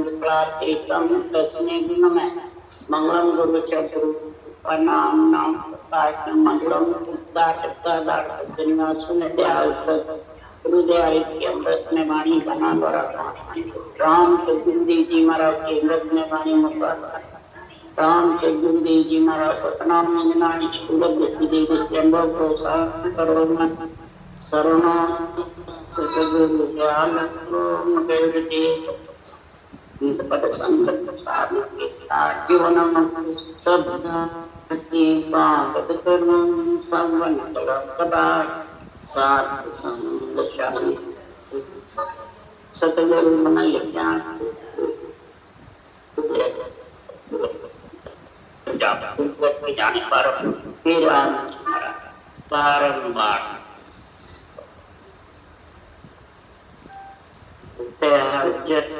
शुक्लातीतम तस्मै नमः। मंगलम गुरु चतुर प्रणाम नाम प्रकाश मंगलम उद्दा चक्कादार सज्जनिया सुन दयाल सत हृदय के अमृत में वाणी बना बरा राम से गुरुदेव जी महाराज के अमृत में वाणी मुबारक राम से गुरुदेव जी महाराज सतनाम निनानी तुलग देवी चंद्र प्रोत्साहन करो मन शरणो सतगुरु ज्ञान देवते पद संगत साधु जीवन सब की बात करूं संवन कदा साथ संग शांति सतगुरु मन ज्ञान जाने पर बारंबार जिस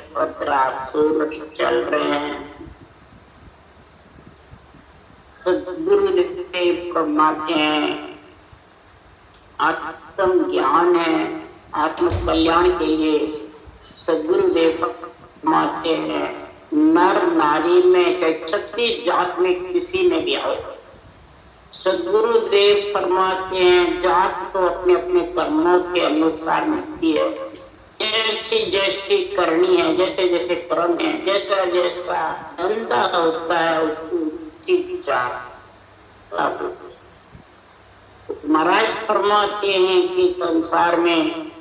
चल रहे हैं सदगुरुदेव फरमाते हैं आत्म ज्ञान है आत्म कल्याण के लिए सदगुरुदेव फरमाते हैं नर नारी में चाहे 36 जात में किसी में भी आओ सदगुरुदेव फरमाते हैं जात तो अपने अपने कर्मों के अनुसार मिलती है जैसी जैसी करनी है जैसे जैसे कर्म है जैसा जैसा धंधा होता है उसकी जात महाराज फरमाते हैं कि संसार में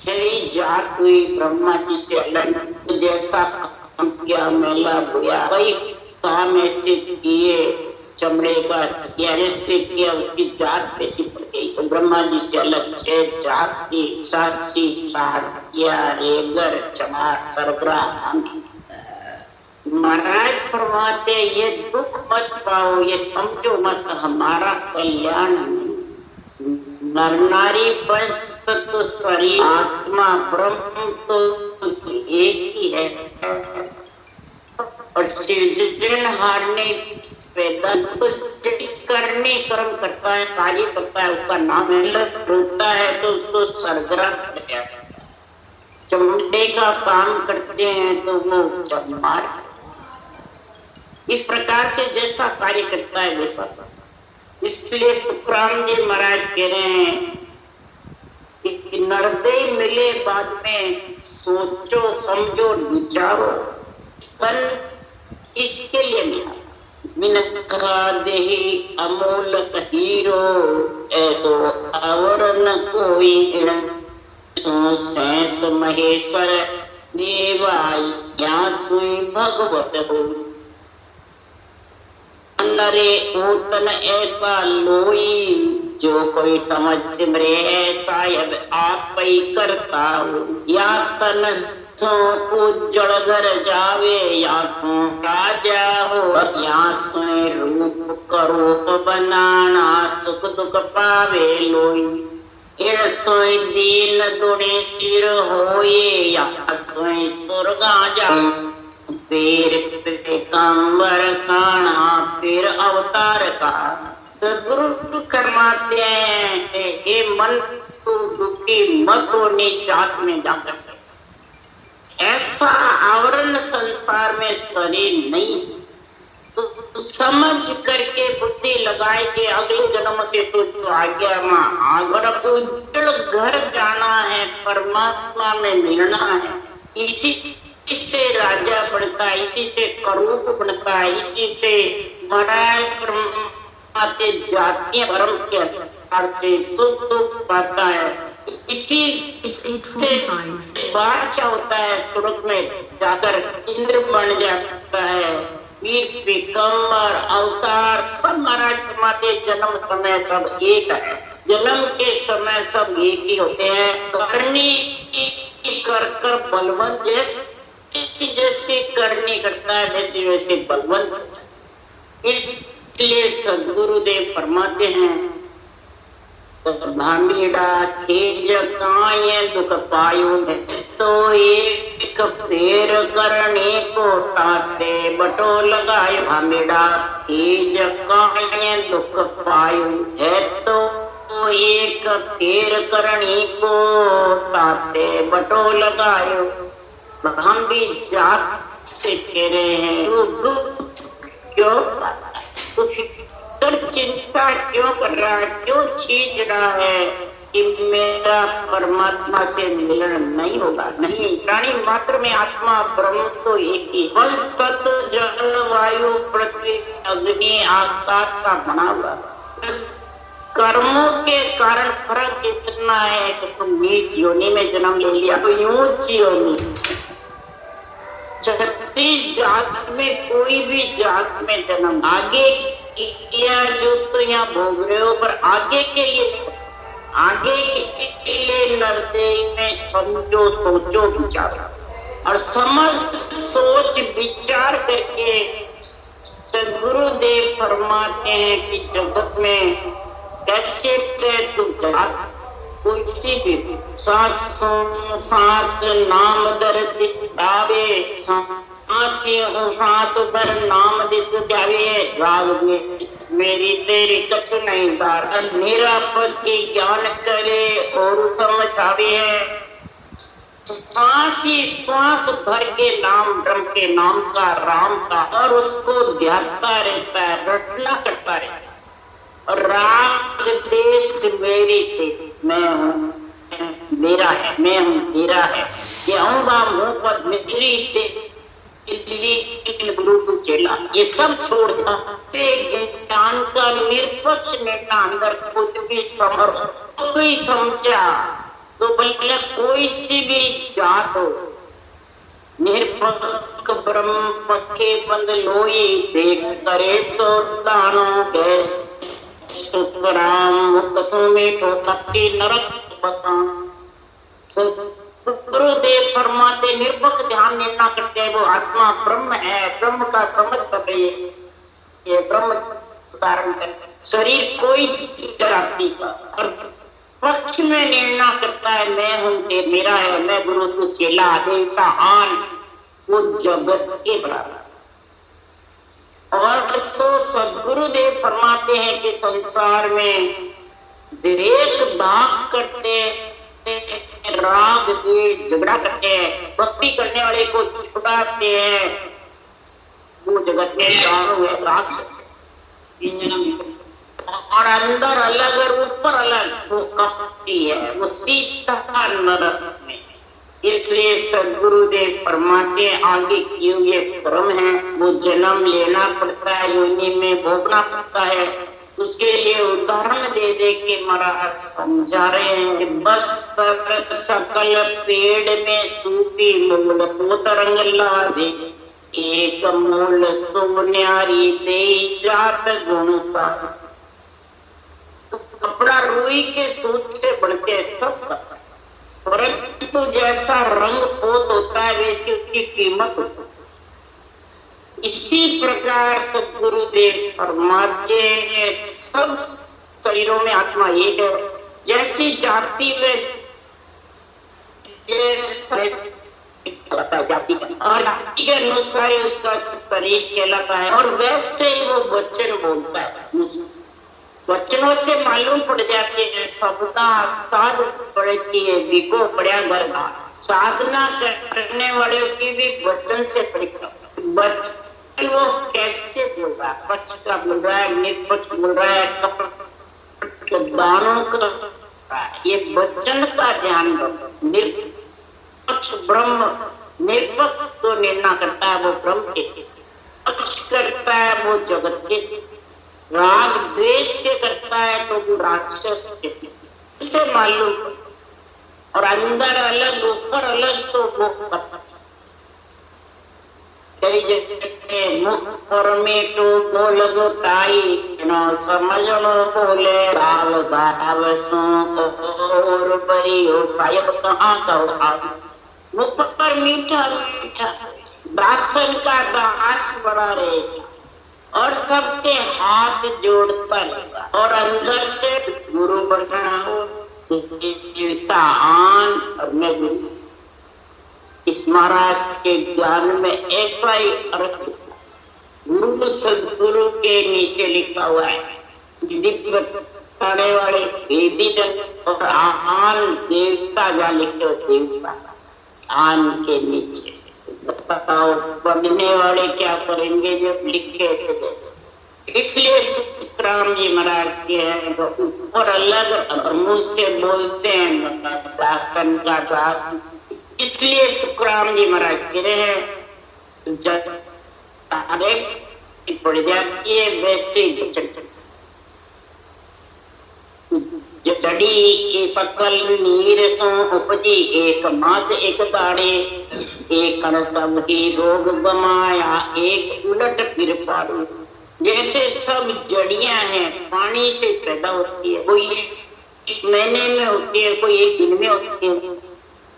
यही जात हुई ब्रह्मा जी से अलग जैसा काम किया मेला बुया वही काम ऐसे किए चमड़े का ऐसे किया उसकी जात कैसी पड़ गई तो ब्रह्मा जी से अलग छह जात की सासी साहतिया रेगर चमार सरबरा महाराज फरमाते ये दुख मत पाओ ये समझो मत हमारा कल्याण नर नारी वंश तो शरीर आत्मा ब्रह्म तो एक ही है और सृजनहार ने पैदा तो करने कर्म करता है कार्य करता है उसका नाम होता है तो उसको सरगरा कहते हैं चमड़े का काम करते हैं तो वो चमार इस प्रकार से जैसा कार्य करता है वैसा इसलिए सुखराम जी महाराज कह रहे हैं कि नरदे मिले बाद में सोचो समझो विचारो तन इसके लिए मिला मिनका देही अमूल हीरो ऐसो आवरण कोई सेंस महेश्वर देवाई या सुई भगवत हो नरे ऊतन ऐसा लोई जो कोई समझ सिमरे ऐसा अब आप ही करता हो या तन सो उज्जड़ घर जावे या सो राजा हो या सोए रूप करो बनाना सुख दुख पावे लोई ये सोई दीन दुने सिर होए या सोई स्वर्गा जाए फिर पैगंबर काना फिर अवतार का सदगुरु करवाते हैं ये मन तो दुखी मत होने जात में जाकर ऐसा आवरण संसार में शरीर नहीं तो समझ करके बुद्धि लगाए के अगले जन्म से तो आज्ञा मां अगर उज्जवल घर जाना है परमात्मा में मिलना है इसी इससे राजा बनता है इसी से करूप बनता है इसी से मराठे जातीय धर्म के अनुसार से सुख दुख पाता है इसी बादशाह होता है स्वर्ग में जाकर इंद्र बन जाता है वीर पैगंबर अवतार सब महाराज फरमाते जन्म समय सब एक है जन्म के समय सब एक ही होते हैं करनी कर बलवंत जैसे करनी करता है वैसे वैसे बलवंत इसलिए सदगुरुदेव फरमाते हैं भामीड़ा तेज काय दुख पायो तो एक फेर करने को ताते बटो लगाए भामीड़ा तेज काय दुख पायो है तो एक फेर करणी को ताते बटो लगायो। हम भी जात से कह रहे हैं, तू दुख क्यों तू फिक्र चिंता क्यों कर रहा है, क्यों छींच रहा है कि मेरा परमात्मा से मिलन नहीं होगा। नहीं, प्राणी मात्र में आत्मा ब्रह्म तो एक ही। वंश तत्व जल वायु पृथ्वी अग्नि आकाश का बना हुआ। कर्मों के कारण फर्क इतना है कि तुम नीच योनि में जन्म ले लिया तो ऊंच योनि। 36 जात में कोई भी जात में जन्म आगे किया जो तो यहाँ भोग रहे हो, पर आगे के लिए आगे के लिए नरदेह में समझो सोचो विचारो और समझ सोच विचार करके सदगुरुदेव फरमाते हैं कि जगत में कैसे कोई सी भी सांस नाम दर दिस दावे सांस दर नाम दिस जावे राग मेरी तेरी कछु नहीं दार मेरा पद की ज्ञान करे और समझावे है। सांस ही श्वास भर के नाम ब्रह्म के नाम का राम का और उसको ध्याता रहता है, रटना करता रहता है। राग देश मेरी थे, मैं हूँ मेरा है, मैं हूँ तेरा है, ये आऊंगा मुंह पर मेरी गुरु तू चेला, ये सब छोड़ ज्ञान का निरपक्ष नेता अंदर कुछ भी समझा तो भले कोई सी भी जात हो, निरपक्ष ब्रह्म पक्के बंद लोई देख करे सो दानों के सुतराम कसमें तो तपती नरक बता। गुरुदेव फरमाते निरपक्ष ध्यान निर्णय करते हैं, वो आत्मा ब्रह्म है, ब्रह्म का समझ कर रही है, ये ब्रह्म धारण कर शरीर कोई जाति का और पक्ष में निर्णय करता है, मैं हूँ मेरा है, मैं गुरु तू चेला देवता आन, वो जगत के बराबर। और इसको सदगुरुदेव फरमाते हैं कि संसार में देख भाग करते राग द्वेष झगड़ा करते हैं, भक्ति करने वाले को छुड़ाते हैं, वो जगत के दानव है, राक्षस और अंदर अलग और ऊपर अलग वो कपटी है, वो सीधा नरक में। इसलिए सदगुरुदेव फरमाते आगे किए हुए कर्म है वो जन्म लेना पड़ता है, योनि में भोगना पड़ता है। उसके लिए उदाहरण दे दे के महाराज समझा रहे हैं कि बस पर सकल पेड़ में सूपी मूल को तरंग ला दे, एक मूल सोन्यारी दे जात गुण सा। कपड़ा रुई के सूत से बढ़ते सब, परंतु जैसा रंग पोत होता है वैसी उसकी कीमत होती है। इसी प्रकार सदगुरुदेव फरमाते सब शरीरों में आत्मा एक है, जैसी जाति में जाति और जाति के अनुसार उसका शरीर कहलाता है और वैसे ही वो वचन बोलता है। वचनों से मालूम पड़ जाती है सबदा साध पड़ती है, बिको पड़ा घर का। साधना करने वाले की भी वचन से परीक्षा, वचन वो कैसे बोल रहा है, पक्ष का बोल रहा है, निष्पक्ष बोल रहा है, तो दानों का ये वचन का ध्यान रखो। निष्पक्ष ब्रह्म, निष्पक्ष तो निर्णय करता है वो ब्रह्म कैसे, पक्ष करता है वो जगत कैसे, राग द्वेष के करता है तो वो राक्षस कैसे, इसे मालूम। और अंदर अलग ऊपर अलग तो वो कई जगह मुख पर में तो बोल ताई समझनो बोले दाल दाव सो और बड़ी हो साहिब कहाँ कहो। मुख पर मीठा मीठा दासन का दास बड़ा रहेगा और सबके हाथ जोड़ता रहेगा और अंदर से गुरु बनाओ आन और मैं गुरु। इस महाराज के ज्ञान में ऐसा ही अर्थ गुरु सदगुरु के नीचे लिखा हुआ है, दिव्य आने वाले वेदी जन और आन देवता जा लिखे हो, देवता आन के नीचे। बताओ पढ़ने वाले क्या करेंगे जब लिखे ऐसे दे। इसलिए सुखराम जी महाराज के हैं वो ऊपर अलग मुंह से बोलते हैं दासन का बात। इसलिए सुखराम जी महाराज कह रहे हैं जब आदेश पड़ जाती है वैसे जड़ी के सकल नीर सो उपजी एक मास एक दाड़े, एक सब ही रोग गमाया एक उलट फिर पारू। जैसे सब जड़ियां हैं पानी से पैदा होती है, कोई एक महीने में होती है, कोई एक दिन में होती है।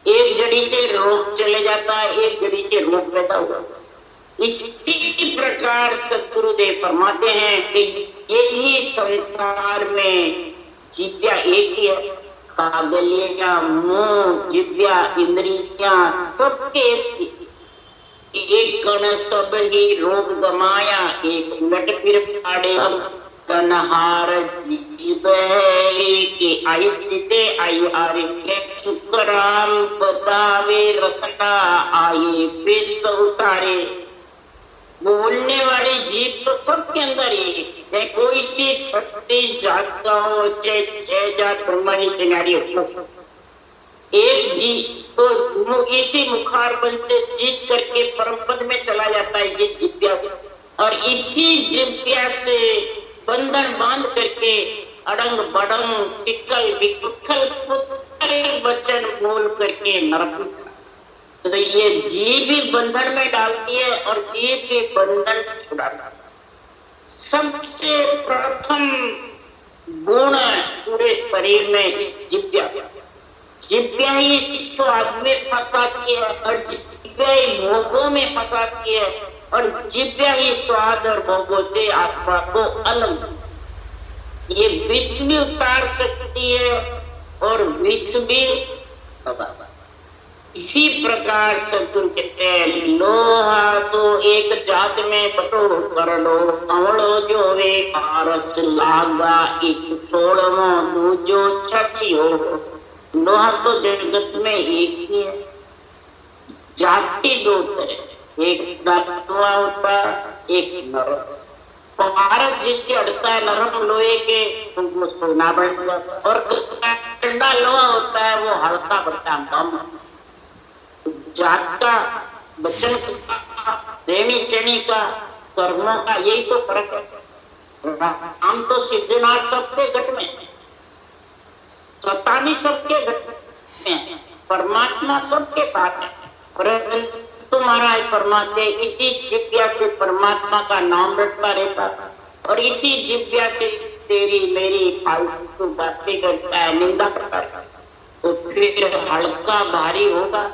एक जड़ी से रोग चले जाता है, एक जड़ी से रोग पैदा हुआ। इसी प्रकार सदगुरुदेव फरमाते हैं कि यही संसार में जिव्या एक ही है, कागलिया मुंह जिव्या इंद्रिया सबके एक कण सब ही रोग गमाया एक उलट फिर फाड़े। अब कनहार जीव है कि आयु जिते आयु आरे सुखराम बतावे रसना आये पेश उतारे। बोलने वाली जीव तो सबके अंदर ही है, कोई सी 36 जात का हो चाहे 6 जात ब्रह्मणी से नारी हो, एक जी तो इसी मुखारबल से जीत करके परम पद में चला जाता है इसी जिव्या से। और इसी जिव्या से बंधन बांध करके अड़ंग बड़ंग सिकल विकुथल वचन बोल करके नरक। तो ये जीव भी बंधन में डालती है और जीव भी बंधन छुड़ाता है। सबसे प्रथम गुण पूरे शरीर में इस जिव्या ही इसको आदमी फंसाती है और जिव्या ही भोगों में फंसाती है और जिव्या ही स्वाद और भोगों से आत्मा को अलग। ये विष भी उतार सकती है और विष भी दबा। इसी प्रकार सदगुरु कहते हैं लोहा सो एक जात में बटो कर लो अवड़ो जो वे पारस लागा एक सोड़मो दूजो छछियो। लोहा तो जगत में एक ही है, जाति दो तरह, एक धातुआ होता एक नरम। पारस जिसके अड़ता है नरम लोहे के तो वो सोना बन जाता, और ठंडा लोहा होता है वो हल्का बढ़ता है। जात का वचन का रहनी सहनी का कर्मों का यही तो फर्क है। हम तो सिद्धनाथ सबके घट में, सतानी सबके घट में, परमात्मा सबके साथ है। परंतु महाराज फरमाते इसी जिव्या से परमात्मा का नाम रटता रहता और इसी जिव्या से तेरी मेरी फालतू बातें करता है, निंदा करता है, तो फिर हल्का भारी होगा।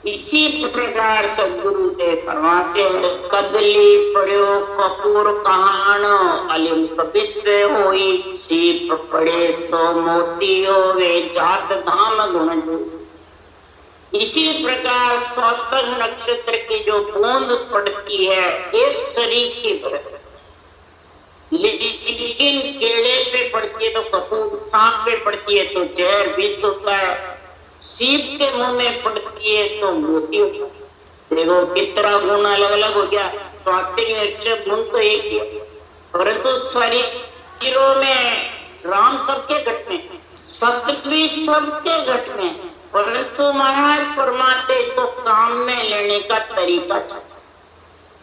इसी प्रकार सदगुरु देव फरमाते हैं कदली पड़ो कपूर कहान अलिम कबिस्से होई सीप पड़े सो मोती होवे जात धाम गुण। इसी प्रकार सौतक नक्षत्र की जो बूंद पड़ती है एक शरीर की तरह, लेकिन केड़े पे पड़ती है तो कपूर, सांप पे पड़ती है तो जहर विष होता है, सीप के मुंह में पड़ती है तो मोती होता है। देखो कितना गुण अलग अलग हो गया। स्वात्विक गुण तो एक ही, परंतु शरीरों में राम सबके घट में, सत्य भी सबके घट में, परंतु महाराज परमात्मा इसको काम में लेने का तरीका था।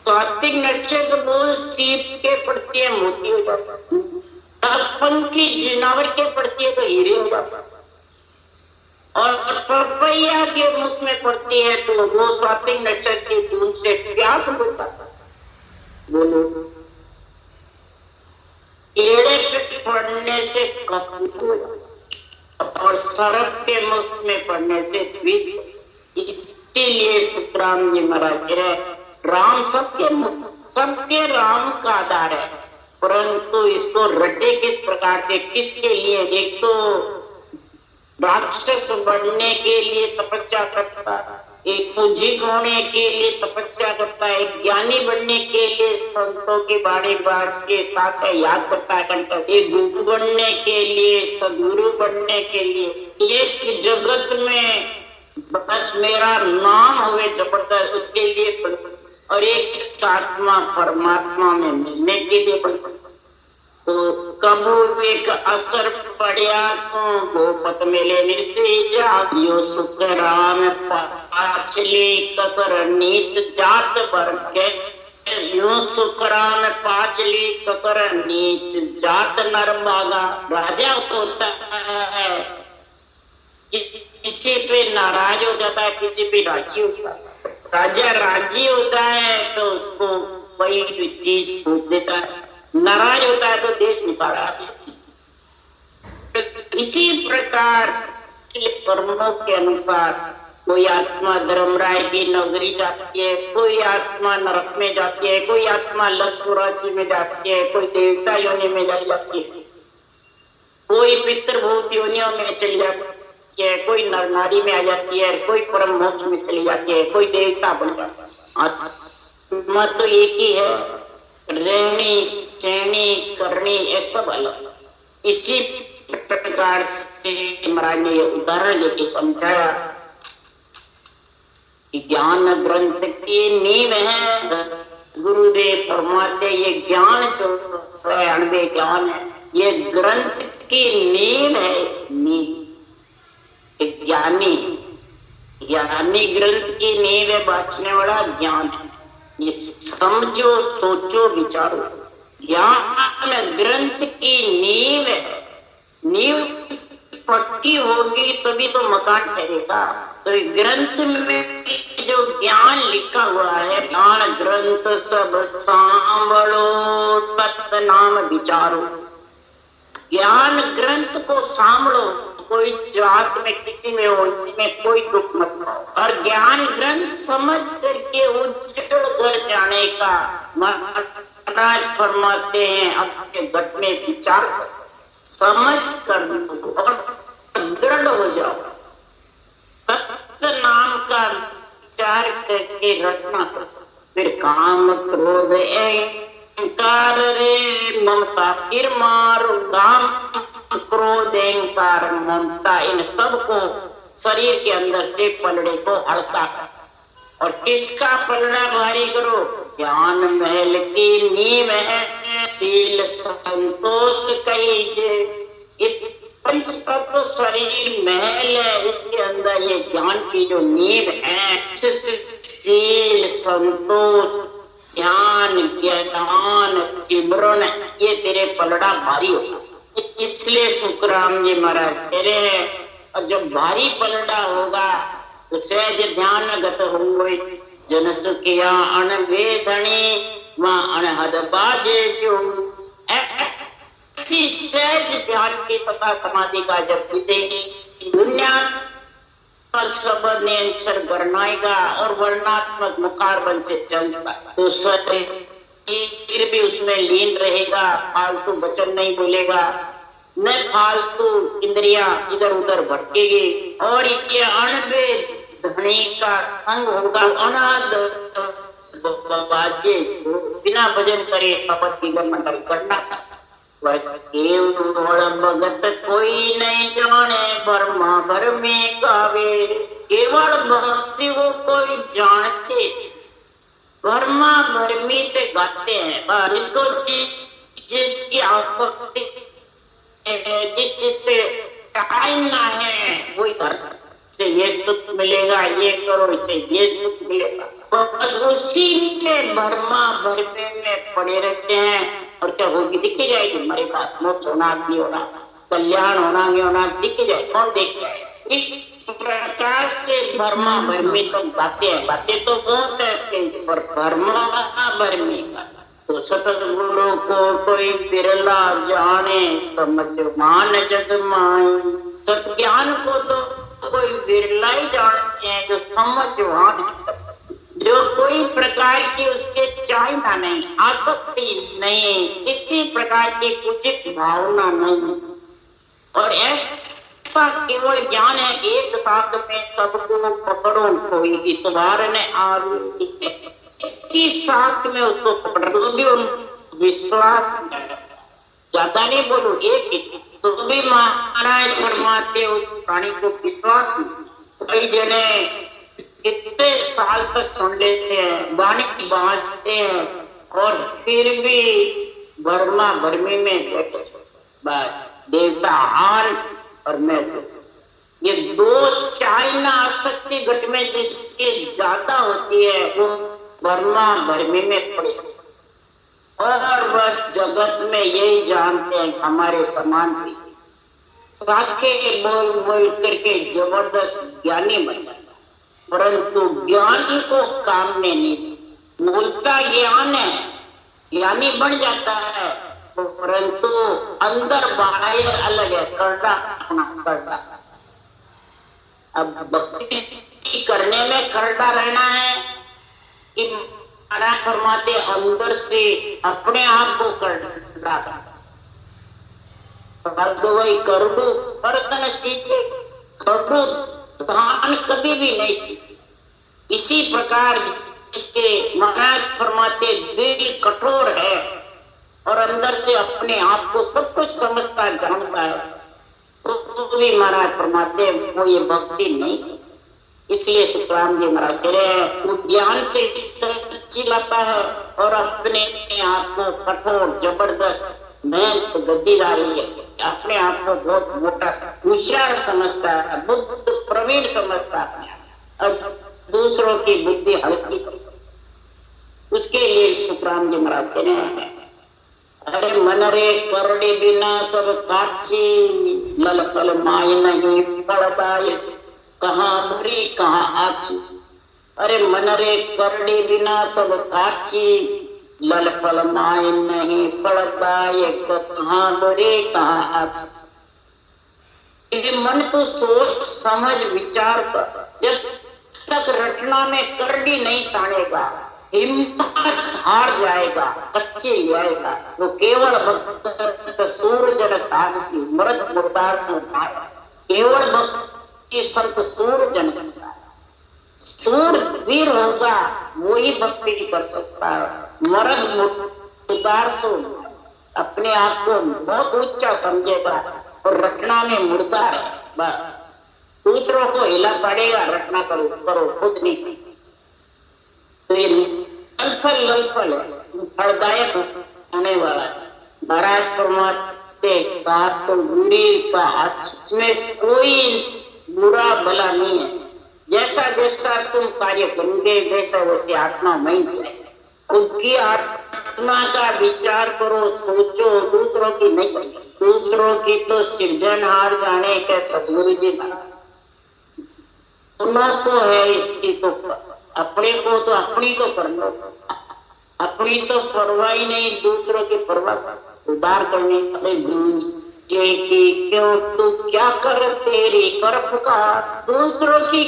सात्विक नक्षत्र बोल सीप के पड़ती है मोती हो जाता, पंखी जिनावर के पड़ती है तो हीरे हो जाता, और पपैया के मुख में पड़ती है तो वो सात्विक नक्षत्र की बूंद से प्यास होता। बोलो केड़े पे पड़ने से कपूर और सरप के मुख में पड़ने से विष। इसीलिए सुखराम जी महाराज राम सबके राम का आधार है, परंतु इसको रटे किस प्रकार से, किसके लिए? एक तो राक्षस बनने के लिए तपस्या करता, एक पूजित होने के लिए तपस्या करता है, एक ज्ञानी बनने के लिए संतों की बाड़ी बाज के साथ याद करता है कंठ, एक गुरु बनने के लिए, सदगुरु बनने के लिए, एक जगत में बस मेरा नाम हुए जबरदस्त उसके लिए, और एक आत्मा परमात्मा में मिलने के लिए बनता। तो कबू एक असर पड़िया सो गोपत मेले निर्से जागियो सुख राम पाछली कसर नीत जात बर के यूं सुख राम पाछली कसर नीच जात नर बागा। राजा होता है किसी पे नाराज हो जाता है, किसी पे राजी होता है। राजा राजी होता है तो उसको कोई भी चीज छूट देता है, नाराज होता है तो देश निकाला। इसी प्रकार के कर्मों के अनुसार कोई आत्मा धर्मराय की नगरी जाती है, कोई आत्मा नरक में जाती है, कोई आत्मा लक्ष्य 84 में जाती है, कोई देवता योनि में जाती है, कोई पितृभूत योनियों में चली जाती है, कोई नर नारी में आ जाती है, कोई परम मोक्ष में चली जाती है, कोई देवता बन जाता है। आत्मा तो एक ही है, रहनी सहनी करनी ये सब अलग। इसी प्रकार से महाराज ने उदाहरण लेके समझाया कि ज्ञान ग्रंथ की नींव है। गुरुदेव फरमाते ये ज्ञान जो है अणवे ज्ञान है, ये ग्रंथ की नींव है। नींव ज्ञानी ज्ञानी ग्रंथ की नींव है, बांटने वाला ज्ञान है। ये समझो सोचो विचारो, ज्ञान ग्रंथ की नींव है। नींव पक्की होगी तभी तो मकान ठहरेगा। तो ग्रंथ में जो ज्ञान लिखा हुआ है, ज्ञान ग्रंथ सब सांभलो तत् नाम विचारो। ज्ञान ग्रंथ को सांभलो, कोई जात में किसी में हो, इसी में कोई दुख मत हो। और ज्ञान ग्रंथ समझ करके उज्जवल कर जाने का महाराज फरमाते हैं, अपने गट में विचार करो, समझ कर और दृढ़ हो जाओ। तत्व नाम का विचार करके रखना, फिर काम क्रोध अहंकार रे ममता, फिर मारो काम क्रोध अहंकार ममता, इन सबको शरीर के अंदर से पलड़े को हल्का कर। और किसका पलड़ा भारी करो? ज्ञान महल की नींव है, शील संतोष कहीजे। पंच तत्व शरीर महल है, इसके अंदर ये ज्ञान की जो नींव है, शील संतोष ध्यान ज्ञान सिमरन, ये तेरे पलड़ा भारी होगा। इसलिए सुखराम जी महाराज कह रहे हैं, और जब भारी पलड़ा होगा तो सहज ध्यान गत होंगे। जन सुखिया अनवेदनी मां अनहद बाजे जो। ऐसी सहज ध्यान की सता समाधि का जब बीतेगी, दुनिया पर शब्द ने अक्षर गरनाएगा और वर्णात्मक मुखारबन से चलता तो शरीर भी उसमें लीन रहेगा, फालतू वचन नहीं बोलेगा, न फालतू इंद्रियां इधर उधर भटकेगी। और ये अणवे धनी का संग होगा, अनाद बिना भजन करे शपथ की मंडल करना। केवल भगत कोई नहीं जाने, बर्मा भर में गावे। केवल भक्ति को कोई जानते, बर्मा भरमी से गाते हैं। इसको जिसकी आसक्ति जिस चीज पे टाइम ना है वही करता, से ये सुख मिलेगा, ये करो, इसे ये सुख मिलेगा, बस उसी में भरमा भरमे में पड़े रहते हैं। और क्या होगी? दिख जाएगी हमारे पास, मोक्ष होना नहीं होना, कल्याण होना नहीं होना, दिख जाए, कौन देख जाए? इस प्रकार से भरमा भरमी सब बातें तो बहुत है इसके ऊपर, भरमा भरमी का। तो सतगुरु को कोई बिरला जाने, समझ मान जग माई। सत ज्ञान को तो कोई बिरला ही जानते हैं, जो समझवान, जो कोई प्रकार की उसके चाहना नहीं, आसक्ति नहीं, किसी प्रकार की उचित भावना नहीं। और ऐसा ऐसा केवल ज्ञान है, एक साथ में सबको पकड़ो, कोई इतवार ने आवी साथ में उसको पकड़ दो भी उन विश्वास, ज्यादा नहीं बोलू, एक तो भी महाराज फरमाते उस प्राणी को विश्वास नहीं। कई जने कितने साल तक सुन लेते हैं, वाणी बांधते हैं और फिर भी वर्मा भरमी में बैठे, देवता हान और मैं तो। ये दो चाइना आसक्ति घट में जिसके ज्यादा होती है वो वर्मा भरमी में पड़े और बस जगत में यही जानते हैं हमारे समान भी साके बोल बोल करके जबरदस्त ज्ञानी बन जाता, परंतु ज्ञान को काम में नहीं, बोलता ज्ञान है, ज्ञानी बन जाता है, परंतु अंदर बाहर अलग है, करना अपना करना। अब भक्ति करने में करना रहना है कि महाराज फरमाते अंदर से अपने आप को करना, वही कर दो बर्तन सींचे, करो धान कभी भी नहीं सींचे। इसी प्रकार इसके महाराज फरमाते दिल कठोर है और अंदर से अपने आप को सब कुछ समझता जानता है, तो भी महाराज फरमाते वो ये भक्ति नहीं। इसलिए सुखराम जी महाराज कह रहे हैं वो ज्ञान से चिल्लाता है और अपने आप को कठोर जबरदस्त मेहनत गद्दीदारी है, अपने आप को बहुत मोटा होशियार समझता है, बुद्ध प्रवीण समझता है और दूसरों की बुद्धि हल्की समझता। उसके लिए सुखराम जी महाराज कह रहे हैं अरे मन रे करड़े बिना सब काची, लल पल माय नहीं पड़दाय, कहाँ बुरी कहाँ आची। अरे मन रे करड़े बिना सब काची, लल पल माय नहीं पड़दाय, कहाँ बुरी कहाँ आची। ये मन तो सोच समझ विचार कर, जब तक रचना में करड़ी नहीं तानेगा हिम्मत हार जाएगा, कच्चे जाएगा, वो केवल भक्त सूर जन साहसी मृत मुर्दार संसार, केवल भक्ति संत सूर जन संसार, सूर वीर होगा वही भक्ति कर सकता है, मर्द मुर्दार से अपने आप को बहुत ऊंचा समझेगा और रटना में मुर्दार है, बस दूसरों को हिला पड़ेगा, रटना करो करो खुद नहीं। तो ये ललफल फलदायक होने वाला है। महाराज परमात्मा का तो बुरी का में कोई बुरा भला नहीं है, जैसा जैसा तुम कार्य करोगे वैसा वैसे आत्मा वहीं जाए। खुद की आत्मा का विचार करो, सोचो, दूसरों की नहीं, दूसरों की तो सृजनहार जाने के सदगुरु जी तो है, इसकी तो अपने को तो अपनी तो कर लो, अपनी तो परवाह ही नहीं, दूसरों की परवाह उदार करने अरे दूसरे की क्यों तू क्या कर, तेरी कर पुकार, दूसरों की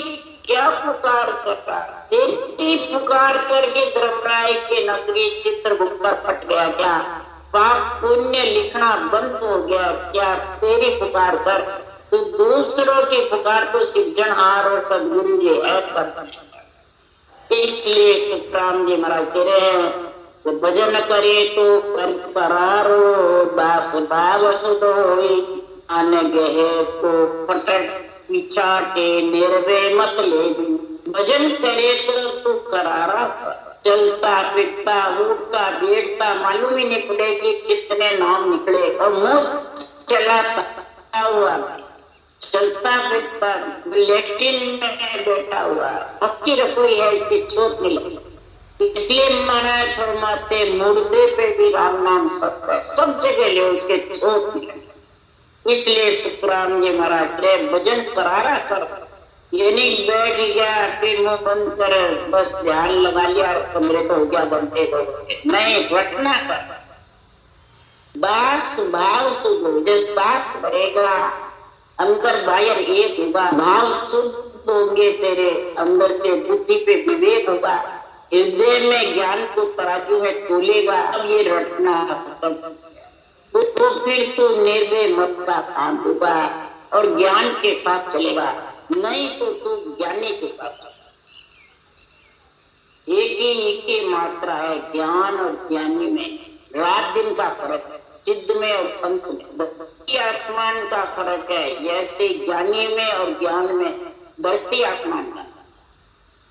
क्या पुकार करता, तेरी पुकार करके धर्मराय के नगरी चित्रगुप्ता फट गया क्या, पाप पुण्य लिखना बंद हो गया क्या, तेरी पुकार कर, तो दूसरों की पुकार तो सृजनहार और सदगुरु जी है करते हैं। इसलिए सुखराम जी महाराज कह रहे हैं तो भजन करे तो कर करारो, दास भाव सुधोई, अन गहे तो पटक पिछाटे निर्भय मत ले जी। भजन करे तो तू करारा, चलता फिरता उठता बैठता मालूम ही नहीं पड़ेगी कितने नाम निकले, और मुंह चलाता हुआ चलता फिरता लेटिन में बैठा हुआ, पक्की रसोई है, इसकी चोट नहीं लगी। इसलिए महाराज फरमाते मुर्दे पे भी राम नाम सत्य है, सब जगह ले उसके चोट नहीं लगी। इसलिए सुखराम जी महाराज रे भजन करारा कर, ये नहीं बैठ गया फिर मुंह बंद कर बस ध्यान लगा लिया मेरे को हो गया बनते तो नहीं, रटना कर, दास भाव सुधो, जब दास भरेगा अंदर बाहर एक होगा, भाव शुद्ध होंगे तेरे अंदर से, बुद्धि पे विवेक होगा, हृदय में ज्ञान को तराजू में तोलेगा, अब ये रटना तो फिर तो निर्भय मत का काम होगा, और ज्ञान के साथ चलेगा, नहीं तो तू ज्ञानी के साथ चलेगा। एक ही मात्रा है ज्ञान और ज्ञानी में, रात दिन का फर्क है, सिद्ध में और संत में धरती आसमान का फर्क है, ऐसे ज्ञानी में और ज्ञान में धरती आसमान का।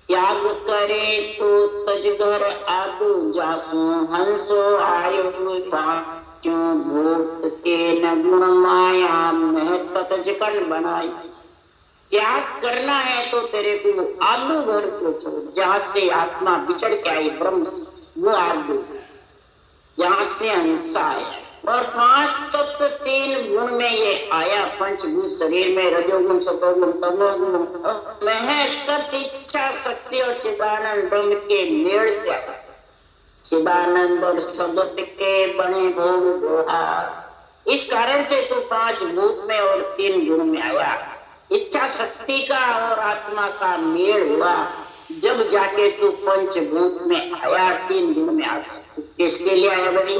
त्याग करे तो तज घर आदु जासु, हंसो आयु क्यों भूत के न गुण माया में ततजकन बनाई। त्याग करना है तो तेरे को आदु घर को छोड़, जहां से आत्मा बिछड़ के आई ब्रह्म से, वो आदु, जहां से अहिंसा है। और 5 तत्व 3 गुण में ये आया, पंचभूत शरीर में, रजोगुण सतोगुण तमोगुण, महत्व इच्छा शक्ति और चिदानंद ब्रह्म के मेल से आया। चिदानंद और शब्द के बने भोग दोहार, इस कारण से तू 5 भूत में और 3 गुण में आया। इच्छा शक्ति का और आत्मा का मेल हुआ, जब जाके तू पंचभूत में आया, 3 गुण में आ गया। किसके लिए आया भाई?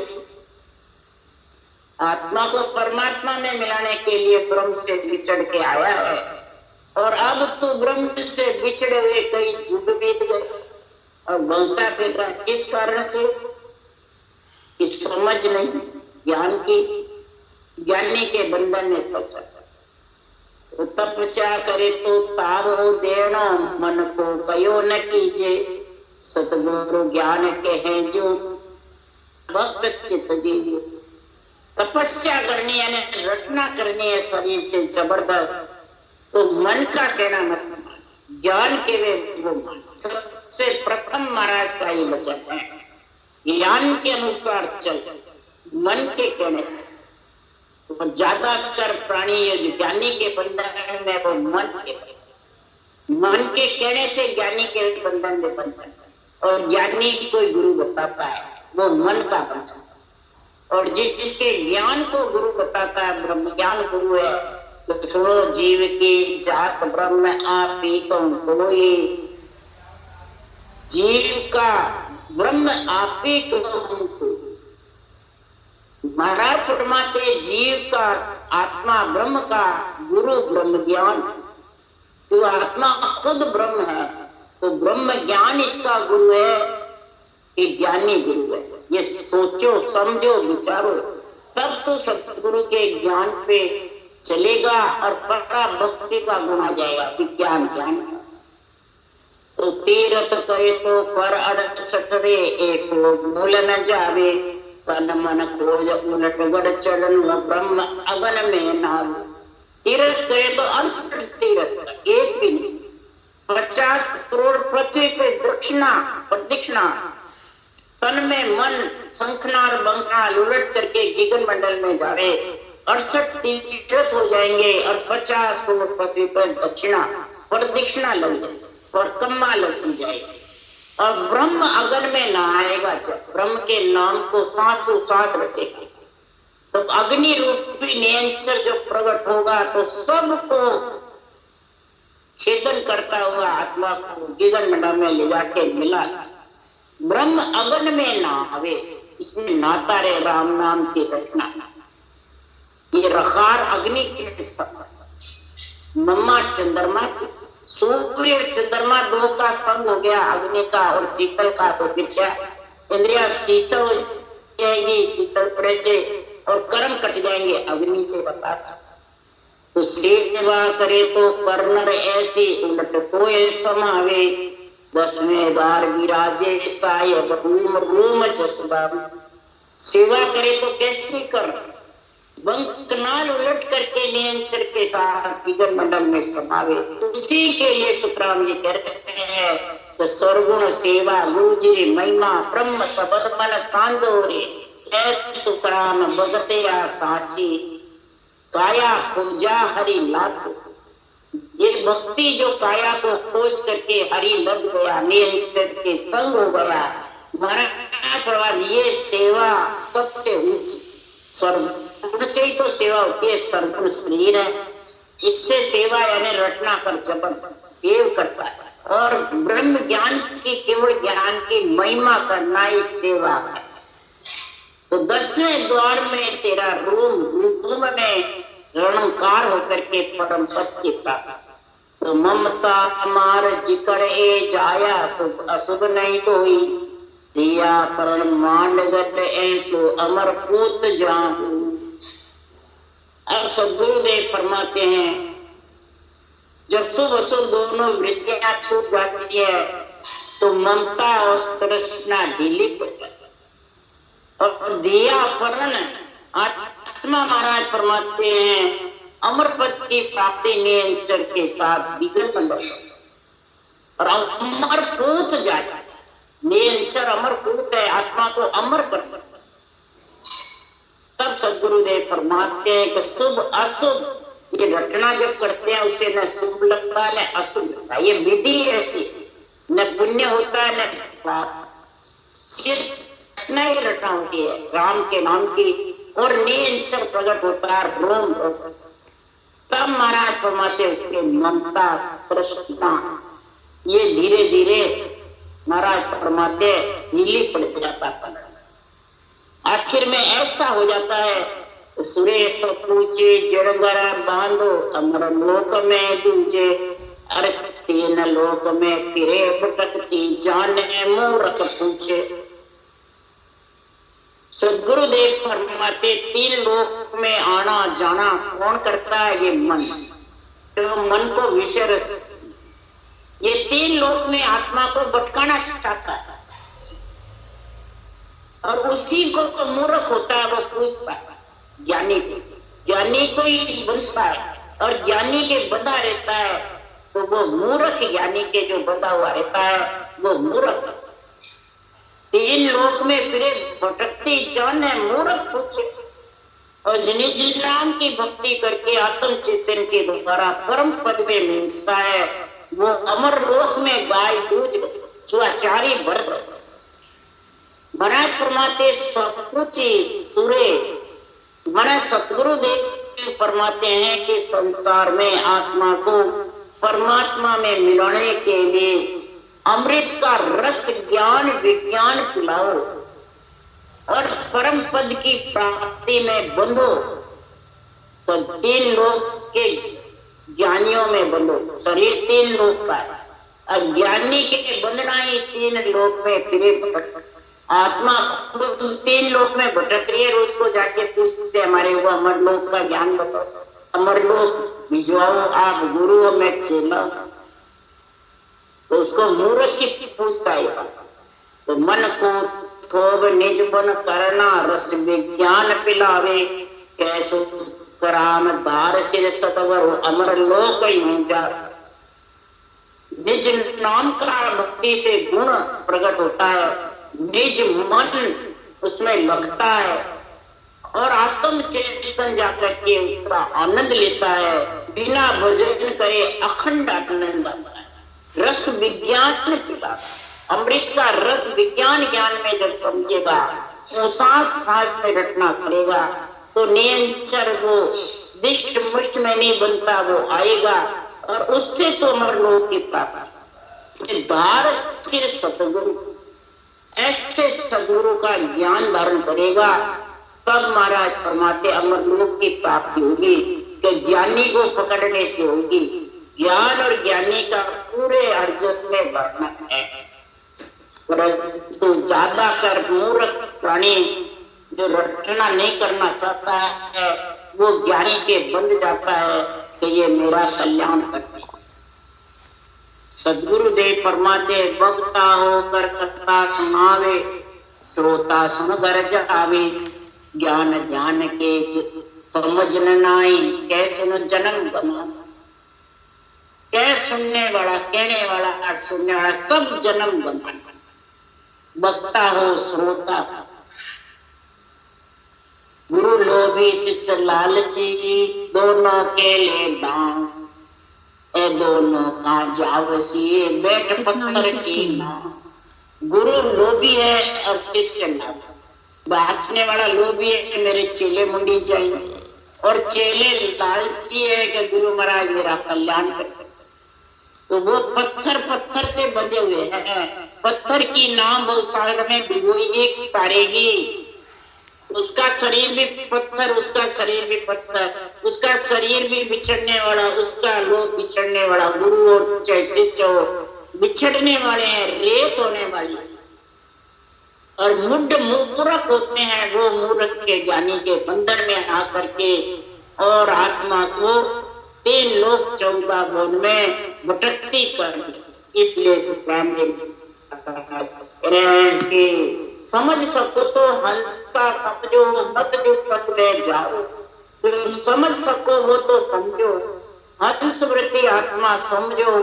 आत्मा को परमात्मा में मिलाने के लिए ब्रह्म से बिछड़ के आया है। और अब तू ब्रह्म से बिछड़े हुए कई युग बीत गए और घूमता फिर रहा, किस कारण से? कि समझ नहीं ज्ञान की, ज्ञानी के बंधन में फंसा। तो तपस्या करे तो ताब हो देना, मन को कयो न कीजे, सतगुरु ज्ञान कहे जो भक्त चित्त दीजिए। तपस्या करनी है, रचना करनी है शरीर से जबरदस्त, तो मन का कहना मत मान, ज्ञान के वे वो मान। सबसे प्रथम महाराज का ही वचन है, ज्ञान के अनुसार चल, मन के कहने। तो ज्यादातर प्राणी ज्ञानी के बंधन में वो मन के कहने से ज्ञानी के बंधन में बंधन, और ज्ञानी कोई गुरु बताता है वो मन का बंधन, और जिसके ज्ञान को गुरु बताता है ब्रह्म ज्ञान गुरु है। तो सुनो, जीव की जात ब्रह्म आप ही कौन कोई, जीव का ब्रह्म आप ही कौन। महाराज फरमाते जीव का आत्मा ब्रह्म का गुरु ब्रह्म ज्ञान। तो आत्मा खुद ब्रह्म है, तो ब्रह्म ज्ञान इसका गुरु है कि ज्ञानी गुरु है। ये सोचो समझो विचारो, तब तो सतगुरु के ज्ञान पे चलेगा और परा भक्ति का गुण आ जाएगा, विज्ञान ज्ञान। तो तीरथ करे तो कर अड़सठ रे, एक मूल न जावे, तन मन खोज उलट गढ़ चढ़न ब्रह्म अगन में नाव। तीर्थ करे तो 68 तीर्थ, एक भी नहीं, 50 करोड़ पृथ्वी पे प्रदक्षिणा, तन में मन शंखनार बंखनार उलट करके गगन मंडल में जावे, 68 तीर्थ हो जाएंगे और 50 करोड़ पृथ्वी पर दक्षिणा प्रदक्षिणा लग जाए और कम्मा लगती जाएगी। और ब्रह्म अगन में नहाएगा, जब ब्रह्म के नाम को सांस रखेगा, तो अग्नि रूपी नियंत्रण जो प्रकट होगा तो सबको छेदन करता हुआ आत्मा को गगन मंडल में ले जाके मिला। ब्रह्म अगन में नहावे, इसमें नहाता रहे राम नाम की रचना। ये रखार अग्नि के समान, मम्मा चंद्रमा की, सूर्य और चंद्रमा दो का संग हो गया, अग्नि का और शीतल का, तो फिर क्या इंद्रिया शीतल हो जाएगी, शीतल पड़े से, और कर्म कट जाएंगे अग्नि से। बता तो सेवा करे तो कर्नर ऐसी उलट कोई समावे, 10वें द्वार विराजे सायब रूम रूम जसबा। सेवा करे तो कैसे कर, बंकनाल उलट करके नियंत्रण के साथ गगन मंडल में समावे। उसी के लिए सुखराम जी कह रहे हैं तो सर्वगुण सेवा गुरु जी महिमा ब्रह्म शब्द मन सांदोरे, सुखराम भगते आ साची काया खोजा हरि लात। ये भक्ति जो काया को खोज करके हरि लग गया, नियंत्रण के संग हो गया, महाराज ये सेवा सबसे ऊंची, सर्वगुण से ही तो सेवा होती है, सर्वगुण शरीर है, इससे सेवा यानी रटना कर जबन सेव करता है। और ब्रह्म ज्ञान की केवल ज्ञान की महिमा करना ही सेवा है। तो 10वें द्वार में तेरा रूम में रणकार होकर के परम पद की प्राप्ति। तो ममता मार जिकड़ ए जाया, शुभ अशुभ नहीं कोई, दिया परण मांड गट ऐसो अमर पूत जाहू। अब सदगुरुदेव फरमाते हैं जब शुभ अशुभ दोनों वृत्तियां छूट जाती है तो ममता और तृष्णा ढीली पड़ जाती है। और दिया परण आत्मा महाराज फरमाते हैं अमर पद की प्राप्ति नियंत्रण के साथ विघ्न बन और अमर पूत जाए। नियंत्रण अमर पूत है, आत्मा को अमर कर। तब सदगुरुदेव फरमाते हैं कि शुभ अशुभ ये घटना जब करते हैं उसे न शुभ लगता है न अशुभ लगता है। ये विधि ऐसी न पुण्य होता है न पाप, सिर्फ घटना ही घटना होती है राम के नाम की और नियंत्रण प्रकट होता है रोम रोम। तब महाराज फरमाते उसके ममता तृष्णा ये धीरे धीरे महाराज फरमाते ढीली पड़ जाता है। आखिर में ऐसा हो जाता है सुरेश पूछे जड़गरा बांधो अमर लोक में दूजे, अरे तीन लोक में फिरे भटकती जाने मूर्ख पूछे। सदगुरुदेव फरमाते तीन लोक में आना जाना कौन करता है? ये मन। तो मन को विषय रस, ये तीन लोक में आत्मा को भटकाना चाहता है और उसी को मूर्ख होता है वो पूछता है ज्ञानी को। ज्ञानी को ही बनता है और ज्ञानी के बंधा रहता है तो वो मूर्ख, ज्ञानी के जो बंधा हुआ रहता है वो मूर्ख। तीन लोक में फिरे भटकती जान है मूर्ख पूछे। और निज नाम की भक्ति करके आत्म चेतन के द्वारा परम पद में मिलता है वो अमर लोक में गाय दूज सुआचारी भर। महाराज फरमाते सब कुछ सूर्य मन सतगुरुदेव फरमाते हैं कि संसार में आत्मा को परमात्मा में मिलाने के लिए अमृत का रस ज्ञान विज्ञान पिलाओ और परम पद की प्राप्ति में बंधो। तो तीन लोक के ज्ञानियों में बंधो। शरीर तीन लोक का है, अज्ञानी के बंधना ही तीन लोक में फिरे भटक। आत्मा तीन लोक में भटक रही है, रोज को जाके पूछते हमारे वो अमर लोक का ज्ञान बताओ, अमर लोक भिजवाओ आप गुरु में चेला। तो उसको मूर्ख की पूछता है। तो मन को थोब निज बन करना रस विज्ञान पिलावे, कैसो कराम धार सिर सतगुरु अमर लोक ही जा। निज नाम का भक्ति से गुण प्रकट होता है, निज मन उसमें लगता है और आत्म चेतन जाकर के उसका आनंद लेता है। बिना भजन करे अखंड आनंद आता है। रस विज्ञान पिला, अमृत का रस विज्ञान ज्ञान में जब समझेगा वो सांस सांस में रटना करेगा तो नियंत्रण वो दिष्ट मुष्ट में नहीं बनता, वो आएगा और उससे तो अमर लोक की प्राप्ति। धार चिर सतगुरु, ऐसे सदगुरु का ज्ञान धारण करेगा तब महाराज फरमाते अमर लोक की प्राप्ति होगी। कि ज्ञानी को पकड़ने से होगी। ज्ञान और ज्ञानी का पूरे अर्जस में वर्णन है, परंतु ज्यादा कर मूर्ख प्राणी जो रटना नहीं करना चाहता है वो ज्ञानी के बंध जाता है कि ये मेरा कल्याण करते। सदगुरुदेव फरमाते वक्ता होकर कथा सुनावे, श्रोता सुन कर जावे, ज्ञान ध्यान के समझ न नाई, कै सुन जन्म गमा। कै सुनने वाला, कहने वाला और सुनने वाला सब जन्म गमा। वक्ता हो श्रोता, गुरु लोभी शिष्य लालची, दोनों के लिए दान ए दोनों का जावसी बैठ पत्थर की नाम। गुरु लोभी है और शिष्य लालची। बाचने वाला लोभी है कि मेरे चेले मुंडी जाएंगे और चेले लालची है कि गुरु महाराज मेरा कल्याण करें। तो वो पत्थर पत्थर से बंधे हुए हैं। पत्थर की नाम बहुत सागर में डुबोएगी तारेगी उसका शरीर भी पत्थर, उसका शरीर भी पत्थर, उसका शरीर भी बिछड़ने वाला, उसका लोग बिछड़ने वाला। गुरु और चाहे शिष्य हो, बिछड़ने वाले हैं, रेत होने वाली। और मुड मूर्ख होते हैं वो मूर्ख के ज्ञानी के बंधन में आकर के और आत्मा को 3 लोक 14 भुवन में भटकती कर दी। इसलिए सुखराम जी समझ सको तो हंसा समझो, मत जो संग में जाओ। तो समझ सको वो तो समझो, हंस वृत्ति आत्मा समझो।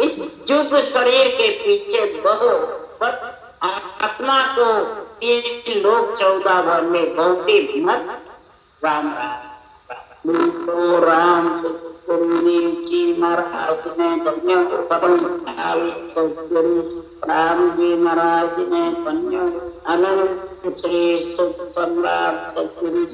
इस युग शरीर के पीछे बहो, बस आत्मा को 3 लोक 14 भुवन में बहुती मत। राम राम। तो राम सतगुरु जी महाराज ने धन्य सतगुरु राम जी महाराज ने धन्य अनंत श्री सुख सम्राट सतगुरु